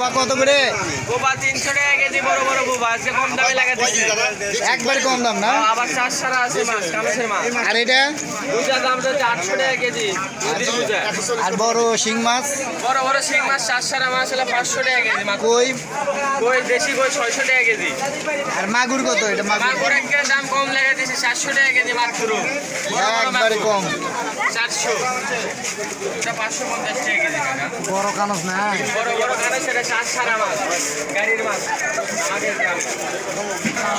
বোবা কত করে? বোবা 300 টাকা কেজি, বড় বড় বোবা আজকে কম দামে লাগাতেছি। একবারে কম দাম না? আবার চার সারা আছে মাছ, কালোসের মাছ। আর এটা দুইটার দাম হচ্ছে 800 টাকা কেজি। আর বড় শিং মাছ? বড় বড় শিং মাছ চার সারা মাছ হলো 500 টাকা কেজি। কই কই দেশি কই 600 টাকা কেজি। আর মাগুর কত? এটা মাগুর একের দাম কম লাগাতেছি 400 টাকা কেজি মাত্র। একবারে কম 400, এটা 550 টাকা কেজি টাকা। বড় কানস না? বড় বড় কানে সেটা চার সারা মাছ, গাড়ির মাছ। আমাদের গ্রাম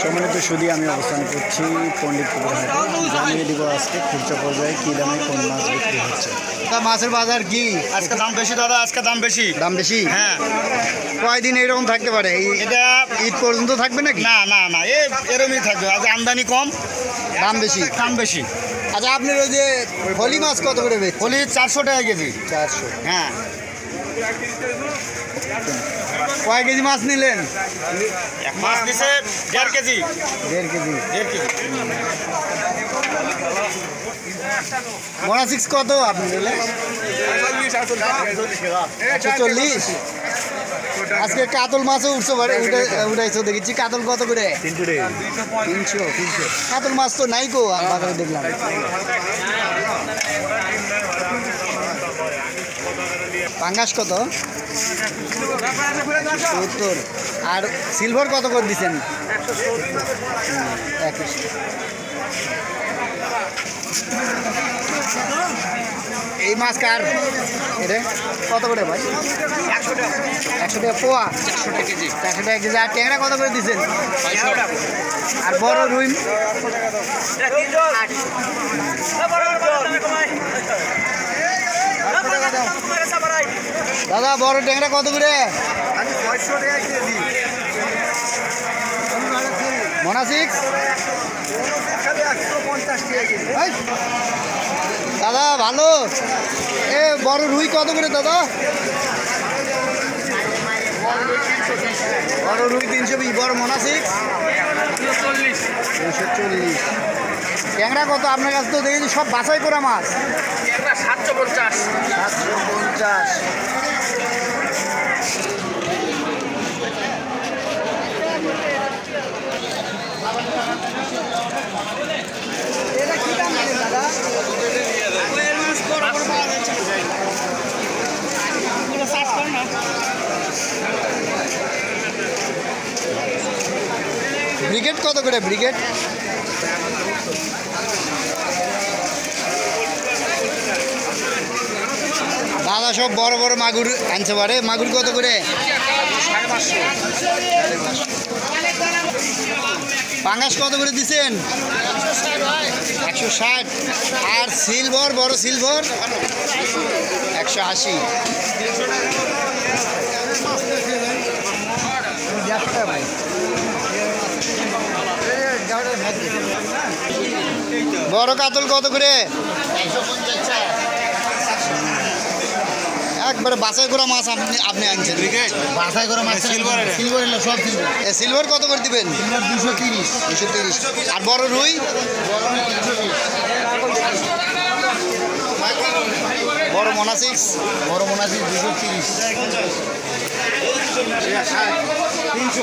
সম্মানিত সুদী, আমি অবস্থান করছি পণ্ডিতপুকুর হাটে। জানিয়ে দিব আজকে খুচরা পর্যায়ে কী দামে কোন মাছ বিক্রি হচ্ছে। মাছের বাজার কি আজকে দাম বেশি দাদা, আজকে দাম বেশি। দাম বেশি? হ্যাঁ। কয়দিন এরকম থাকতে পারে? এটা ঈদ পর্যন্ত থাকবে নাকি? না না না, এরমই থাকবে। আজ আমদানি কম, দাম বেশি। দাম বেশি। আচ্ছা, আপনার ওই যে ফলি মাছ কত করে বেচছেন? ফলি 400 টাকা কেজি। 400। হ্যাঁ। কয় কেজি মাছ নিলেন? মাছ দিছে 1.5 কেজি। 1.5 কেজি। 1.5 কেজি। মোনাসিক্স কত আপনি নিলেন? 140। আজকে কাতল মাছও উঠছে পারে, উঠাইছো দেখেছি। কাতল কত করে? 300। কাতল মাছ তো নাই গো, বাজারে দেখলাম। পাঙ্গাস কত? 70। আর সিলভার কত করে দিচ্ছেন? 120। এই মাছ কার? এটা কত করে ভাই? 100 টাকা পোয়া। 400 টাকা কেজি। 400 টাকা কেজি। আর ট্যাংরা কত করে দিচ্ছেন? 500 টাকা। আর বড় রুই? দাদা বড় ট্যাংরা কত করে? 500 টাকা কেজি। মোনাসিক্স? 150 টাকা কেজি। দাদা ভালো। এ বড় রুই কত করে দাদা? বড় রুই 320। বড় মোনাসিক্স? 240। ট্যাংরা কত আপনার কাছে? তো দেখেছি সব বাছাই করা মাছ। 750। 750। ব্রিগেড কত করে? ব্রিগেড দাদা সব বড় বড় মাগুর আনতে পারে। মাগুর কত করে? 550। পাঙ্গাস কত করে দিচ্ছেন? 160। আর সিলভার, বড় সিলভার 180। বড় কাতল কত করে? একবারে বাছাই করা মাছ আপনি আনছেন। বাছাই করা মাছ। সিলভার হলো সব সিলভার। সিলভার কত করে দিবেন? 230। 230। আর বড় রুই? বড় মোনাসিক্স? বড় মোনাসিক্স 230। 373।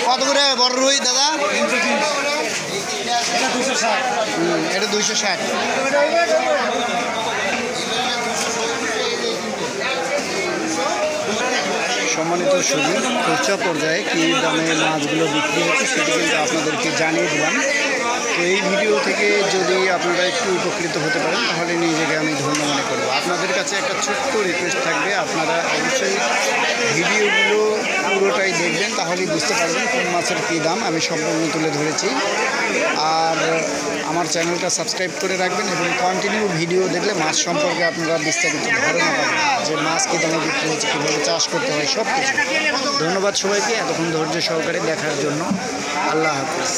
কত করে বড় রুই দাদা? 330। এটা 260। এটা 260। সম্মানিত সুদী, খুচরা পর্যায়ে কী দামে মাছগুলো বিক্রি হচ্ছে সেটি কিন্তু আপনাদেরকে জানিয়ে দিলাম। তো এই ভিডিও থেকে যদি আপনারা একটু উপকৃত হতে পারেন তাহলে নিজেকে আমি ধন্য মনে করব। আপনাদের কাছে একটা ছোট্ট রিকোয়েস্ট থাকবে, আপনারা অবশ্যই ভিডিওগুলো পুরোটাই দেখবেন, তাহলেই বুঝতে পারবেন কোন মাছের কী দাম আমি সম্পূর্ণ তুলে ধরেছি। আর আমার চ্যানেলটা সাবস্ক্রাইব করে রাখবেন এবং কন্টিনিউ ভিডিও দেখলে মাছ সম্পর্কে আপনারা বিস্তারিত ধারণা পাবেন, যে মাছ কী দামে বিক্রি হচ্ছে, কীভাবে চাষ করতে হয়, সব কিছু। ধন্যবাদ সবাইকে এতক্ষণ ধৈর্য সহকারে দেখার জন্য। আল্লাহ হাফিজ।